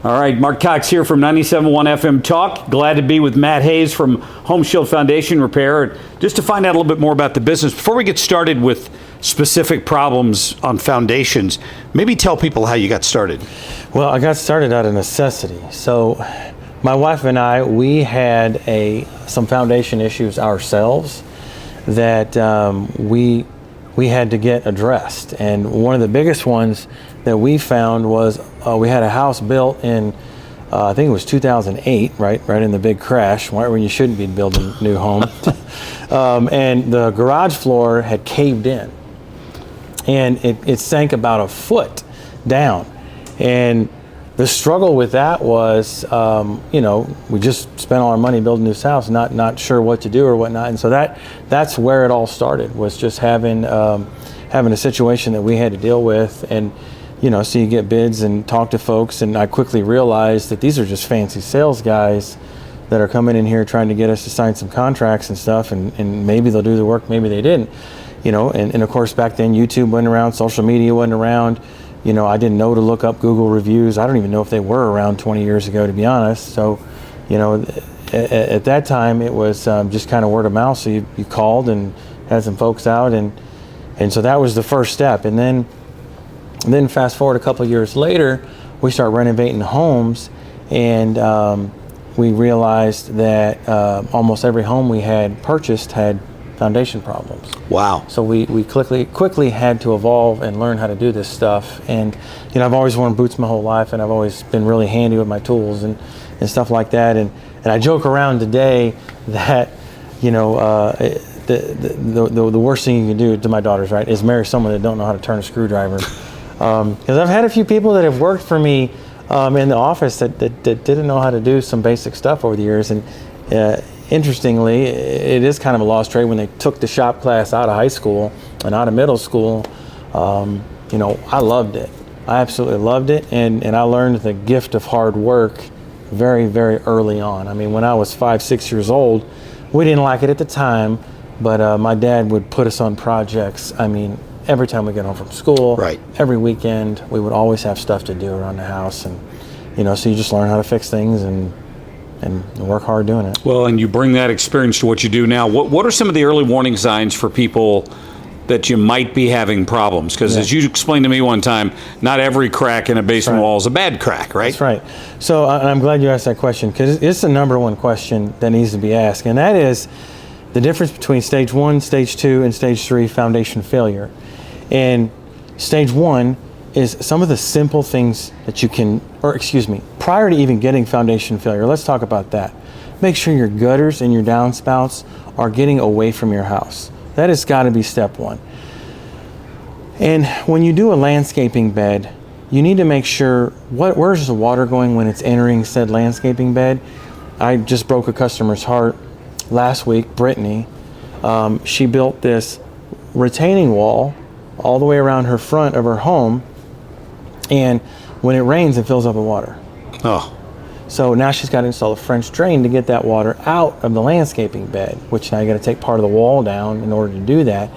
All right, Marc Cox here from 97.1 FM Talk. Glad to be with Matt Hayes from HomeShield Foundation Repair. Just to find out a little bit more about the business, before we get started with specific problems on foundations, maybe tell people how you got started. Well, I got started out of necessity. So my wife and I, we had some foundation issues ourselves that we had to get addressed. And one of the biggest ones that we found was we had a house built in, I think it was 2008, right in the big crash, right when you shouldn't be building a new home. And the garage floor had caved in. And it sank about a foot down. And the struggle with that was, we just spent all our money building this house, not sure what to do or whatnot. And so that's where it all started, was just having a situation that we had to deal with. And, so you get bids and talk to folks. And I quickly realized that these are just fancy sales guys that are coming in here trying to get us to sign some contracts and stuff. And maybe they'll do the work, maybe they didn't. And of course, back then, YouTube wasn't around, social media wasn't around. I didn't know to look up Google reviews. I don't even know if they were around 20 years ago, to be honest. So, at that time, it was just kind of word of mouth. So you called and had some folks out, and so that was the first step. And then fast forward a couple of years later, we start renovating homes, and we realized that almost every home we had purchased had foundation problems. Wow. So we quickly had to evolve and learn how to do this stuff. And I've always worn boots my whole life, and I've always been really handy with my tools and stuff like that. And I joke around today that the worst thing you can do, to my daughters, right, is marry someone that don't know how to turn a screwdriver. Because I've had a few people that have worked for me in the office that didn't know how to do some basic stuff over the years. And interestingly, it is kind of a lost trade when they took the shop class out of high school and out of middle school. I loved it. I absolutely loved it. And I learned the gift of hard work very, very early on. I mean, when I was 5, 6 years old, we didn't like it at the time, but my dad would put us on projects. I mean, every time we get home from school, right, every weekend, we would always have stuff to do around the house. And, so you just learn how to fix things and work hard doing it. Well, and you bring that experience to what you do now. What are some of the early warning signs for people that you might be having problems? Because as you explained to me one time, not every crack in a basement wall is a bad crack, right? That's right. So I'm glad you asked that question, because it's the number one question that needs to be asked, and that is the difference between stage 1, stage 2, and stage 3 foundation failure. And stage 1 is some of the simple things that you can, prior to even getting foundation failure, let's talk about that. Make sure your gutters and your downspouts are getting away from your house. That has got to be step 1. And when you do a landscaping bed, you need to make sure, where's the water going when it's entering said landscaping bed? I just broke a customer's heart last week, Brittany. She built this retaining wall all the way around her front of her home, and when it rains, it fills up with water. Oh. So now she's got to install a French drain to get that water out of the landscaping bed, which now you got to take part of the wall down in order to do that.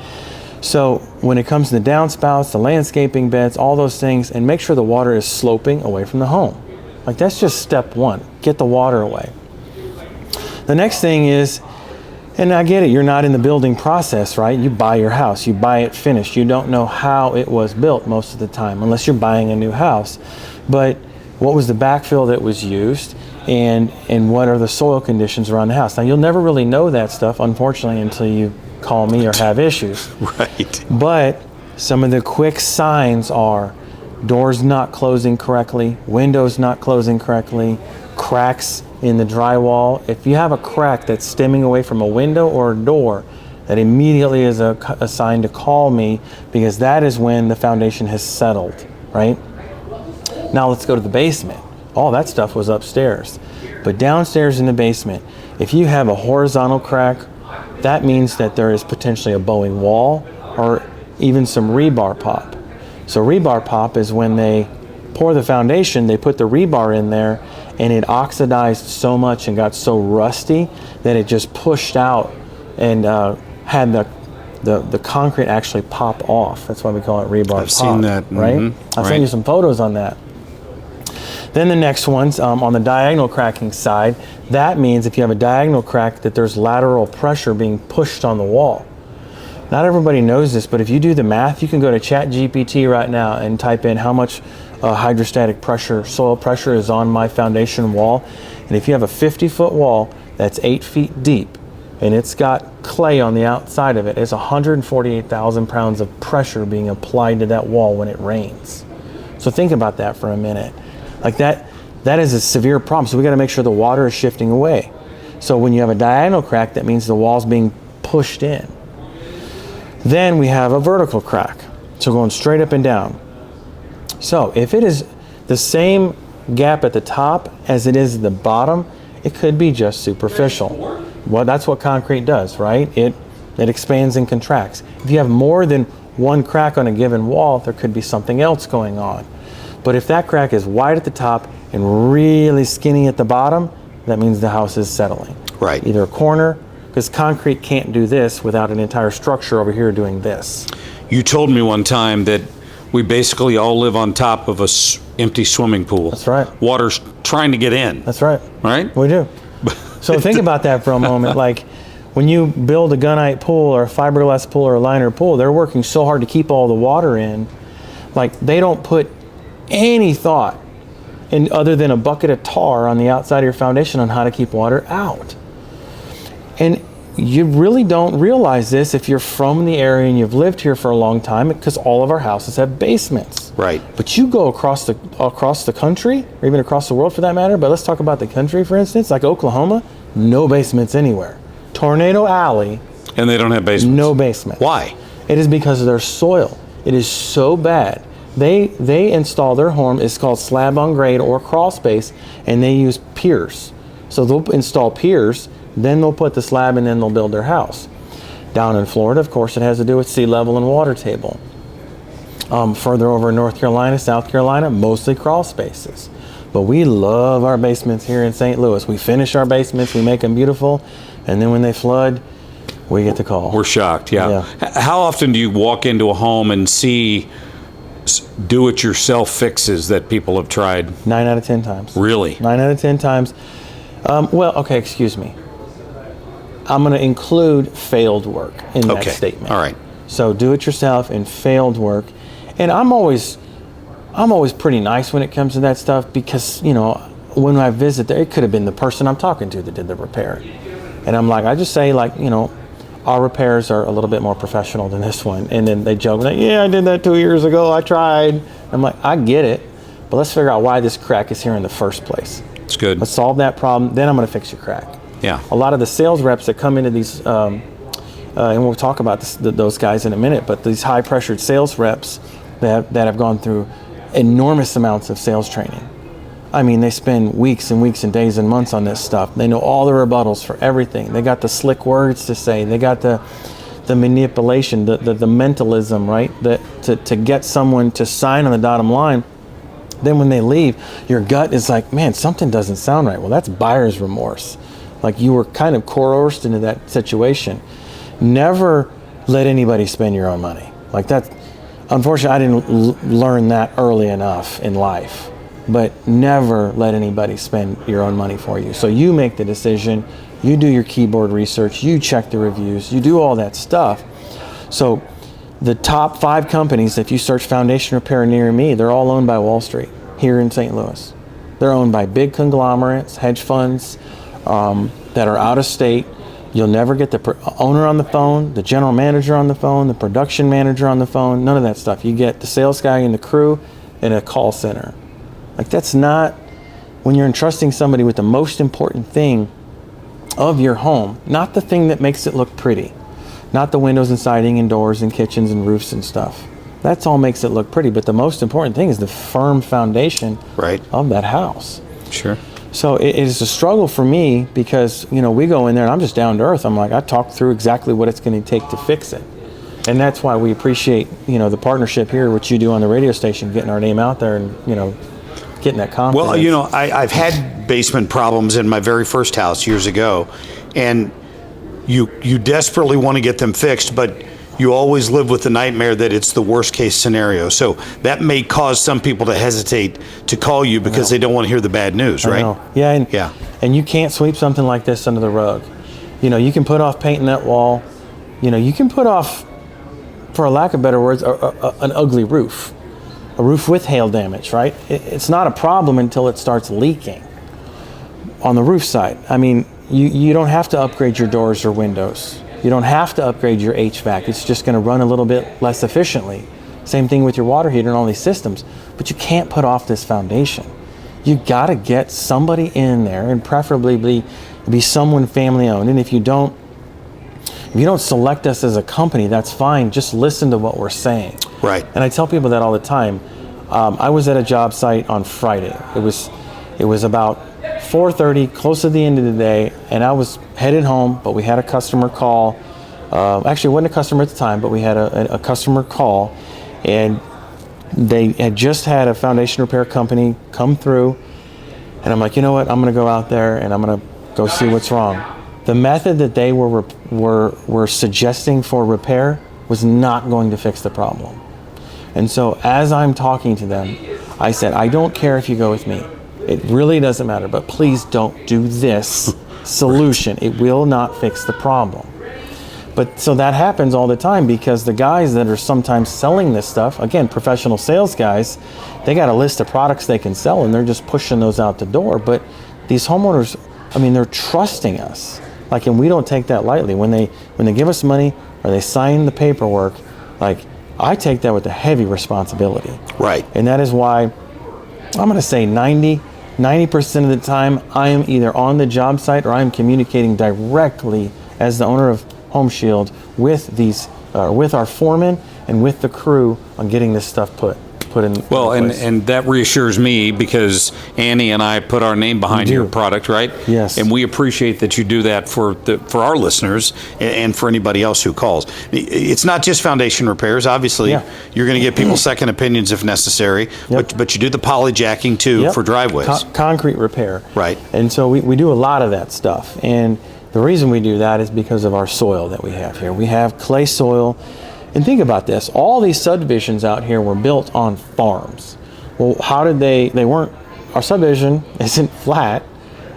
So when it comes to the downspouts, the landscaping beds, all those things, and make sure the water is sloping away from the home. Like, that's just step 1, get the water away. The next thing is, and I get it, you're not in the building process, right? You buy your house, you buy it finished. You don't know how it was built most of the time, unless you're buying a new house. But what was the backfill that was used, and what are the soil conditions around the house? Now, you'll never really know that stuff, unfortunately, until you call me or have issues. Right. But some of the quick signs are doors not closing correctly, windows not closing correctly, cracks in the drywall. If you have a crack that's stemming away from a window or a door, that immediately is a sign to call me, because that is when the foundation has settled, right? Now let's go to the basement. All that stuff was upstairs. But downstairs in the basement, if you have a horizontal crack, that means that there is potentially a bowing wall or even some rebar pop. So rebar pop is when they pour the foundation, they put the rebar in there, and it oxidized so much and got so rusty that it just pushed out and had the concrete actually pop off. That's why we call it rebar pop. I've seen that. Right? Mm-hmm. I'll send you some photos on that. Then the next one's on the diagonal cracking side. That means if you have a diagonal crack that there's lateral pressure being pushed on the wall. Not everybody knows this, but if you do the math, you can go to ChatGPT right now and type in how much hydrostatic pressure, soil pressure is on my foundation wall. And if you have a 50-foot wall that's 8 feet deep and it's got clay on the outside of it, it's 148,000 pounds of pressure being applied to that wall when it rains. So think about that for a minute. Like that is a severe problem. So we got to make sure the water is shifting away. So when you have a diagonal crack, that means the wall's being pushed in. Then we have a vertical crack, so going straight up and down. So if it is the same gap at the top as it is at the bottom, it could be just superficial. Well, that's what concrete does, right? It expands and contracts. If you have more than one crack on a given wall, there could be something else going on. But if that crack is wide at the top and really skinny at the bottom, that means the house is settling. Right. Either a corner, because concrete can't do this without an entire structure over here doing this. You told me one time that we basically all live on top of a empty swimming pool. That's right. Water's trying to get in. That's right. Right? We do. So think about that for a moment. Like when you build a gunite pool or a fiberglass pool or a liner pool, they're working so hard to keep all the water in. Like they don't put any thought in other than a bucket of tar on the outside of your foundation on how to keep water out. And you really don't realize this if you're from the area and you've lived here for a long time, because all of our houses have basements. Right. But you go across the country, or even across the world for that matter, but let's talk about the country, for instance, like Oklahoma, no basements anywhere. Tornado Alley. And they don't have basements? No basement. Why? It is because of their soil. It is so bad. They install their home, it's called slab on grade or crawl space, and they use piers. So they'll install piers, then they'll put the slab, and then they'll build their house. Down in Florida, of course, it has to do with sea level and water table. Further over in North Carolina, South Carolina, mostly crawl spaces. But we love our basements here in St. Louis. We finish our basements, we make them beautiful, and then when they flood, we get the call. We're shocked, yeah. How often do you walk into a home and see do-it-yourself fixes that people have tried? 9 out of 10 times. Really? 9 out of 10 times. Well, okay, excuse me. I'm going to include failed work in that statement. All right. So do it yourself and failed work. And I'm always pretty nice when it comes to that stuff, because, you know, when I visit there, it could have been the person I'm talking to that did the repair. And I'm like, I just say, like, you know, our repairs are a little bit more professional than this one. And then they joke, like, yeah, I did that 2 years ago. I tried. I'm like, I get it, but let's figure out why this crack is here in the first place. It's good. Let's solve that problem. Then I'm going to fix your crack. Yeah. A lot of the sales reps that come into these, and we'll talk about those guys in a minute, but these high pressured sales reps that have gone through enormous amounts of sales training. I mean, they spend weeks and weeks and days and months on this stuff. They know all the rebuttals for everything. They got the slick words to say. They got the manipulation, the mentalism, right? To get someone to sign on the dotted line. Then when they leave, your gut is like, man, something doesn't sound right. Well, that's buyer's remorse. Like you were kind of coerced into that situation. Never let anybody spend your own money. Like that. Unfortunately, I didn't learn that early enough in life. But never let anybody spend your own money for you. So you make the decision, you do your keyboard research, you check the reviews, you do all that stuff. So the top 5 companies, if you search foundation repair near me, they're all owned by Wall Street here in St. Louis. They're owned by big conglomerates, hedge funds that are out of state. You'll never get the owner on the phone, the general manager on the phone, the production manager on the phone, none of that stuff. You get the sales guy and the crew in a call center. Like that's not, when you're entrusting somebody with the most important thing of your home, not the thing that makes it look pretty, not the windows and siding and doors and kitchens and roofs and stuff. That's all makes it look pretty, but the most important thing is the firm foundation of that house. Sure. So it is a struggle for me because, you know, we go in there and I'm just down to earth. I'm like, I talk through exactly what it's going to take to fix it. And that's why we appreciate, you know, the partnership here, which you do on the radio station, getting our name out there and, you know, getting that confidence. Well, you know, I've had basement problems in my very first house years ago, and you desperately want to get them fixed, but you always live with the nightmare that it's the worst case scenario. So that may cause some people to hesitate to call you because they don't want to hear the bad news, right? I know. Yeah, and you can't sweep something like this under the rug. You know, you can put off painting that wall. You know, you can put off, for a lack of better words, an ugly roof. A roof with hail damage, right? It's not a problem until it starts leaking on the roof side. I mean, you don't have to upgrade your doors or windows. You don't have to upgrade your HVAC. It's just going to run a little bit less efficiently. Same thing with your water heater and all these systems. But you can't put off this foundation. You got to get somebody in there, and preferably be someone family owned. And if you don't select us as a company, that's fine. Just listen to what we're saying. Right. And I tell people that all the time. I was at a job site on Friday. It was about 4:30, close to the end of the day, and I was headed home, but we had a customer call. Actually, it wasn't a customer at the time, but we had a customer call, and they had just had a foundation repair company come through, and I'm like, you know what? I'm going to go out there and I'm going to go see what's wrong. The method that they were suggesting for repair was not going to fix the problem. And so as I'm talking to them, I said, I don't care if you go with me. It really doesn't matter, but please don't do this solution. It will not fix the problem. But so that happens all the time because the guys that are sometimes selling this stuff, again, professional sales guys, they got a list of products they can sell and they're just pushing those out the door. But these homeowners, I mean, they're trusting us. Like, and we don't take that lightly. When they give us money or they sign the paperwork, like, I take that with a heavy responsibility. Right. And that is why I'm going to say 90% of the time I am either on the job site or I'm communicating directly as the owner of HomeShield with our foreman and with the crew on getting this stuff put in place. And that reassures me because Annie and I put our name behind your product, right? Yes. And we appreciate that you do that for our listeners and for anybody else who calls. It's not just foundation repairs. Obviously, you're going to get people second opinions if necessary, but you do the polyjacking too for driveways. Concrete repair. Right. And so we do a lot of that stuff. And the reason we do that is because of our soil that we have here. We have clay soil. And think about this, all these subdivisions out here were built on farms. Well, how did they weren't, our subdivision isn't flat,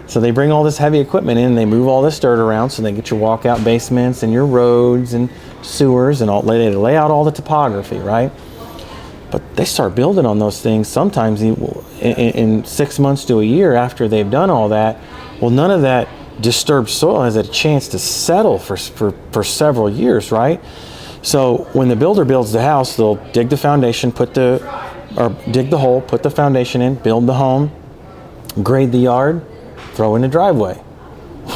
so they bring all this heavy equipment in, and they move all this dirt around, so they get your walkout basements and your roads and sewers and all, they lay out all the topography, right? But they start building on those things sometimes in 6 months to a year after they've done all that. Well, none of that disturbed soil has a chance to settle for several years, right? So when the builder builds the house, they'll dig the foundation, dig the hole, put the foundation in, build the home, grade the yard, throw in the driveway.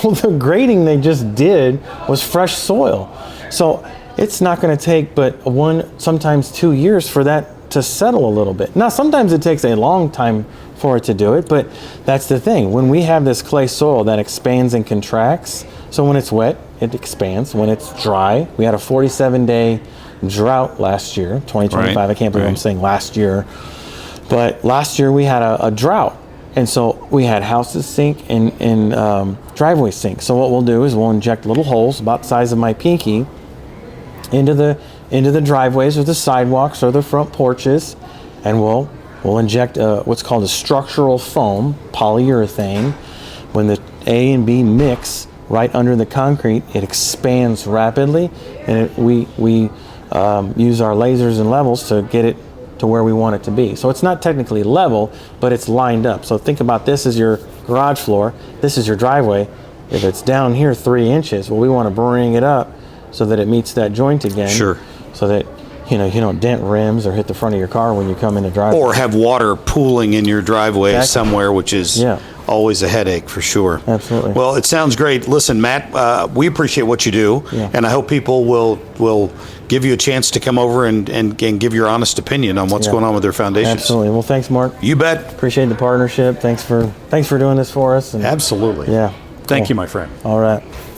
Well, the grading they just did was fresh soil. So it's not going to take but 1, sometimes 2 years for that to settle a little bit. Now, sometimes it takes a long time for it to do it, but that's the thing. When we have this clay soil that expands and contracts, so when it's wet, it expands. When it's dry, we had a 47-day drought last year, 2025. I can't believe I'm saying last year. But last year we had a drought. And so we had houses sink and driveways sink. So what we'll do is we'll inject little holes about the size of my pinky into the driveways or the sidewalks or the front porches. And we'll inject what's called a structural foam, polyurethane. When the A and B mix right under the concrete, it expands rapidly, and we use our lasers and levels to get it to where we want it to be. So it's not technically level, but it's lined up. So think about this as your garage floor, this is your driveway. If it's down here 3 inches, well, we want to bring it up so that it meets that joint again. Sure. So that you don't dent rims or hit the front of your car when you come in the driveway. Or have water pooling in your driveway somewhere, which is always a headache for sure. Absolutely. Well, it sounds great. Listen, Matt, we appreciate what you do, and I hope people will give you a chance to come over and give your honest opinion on what's going on with their foundations. Absolutely. Well, thanks, Mark. You bet. Appreciate the partnership. Thanks for doing this for us. And absolutely. Yeah. Thank you, my friend. All right.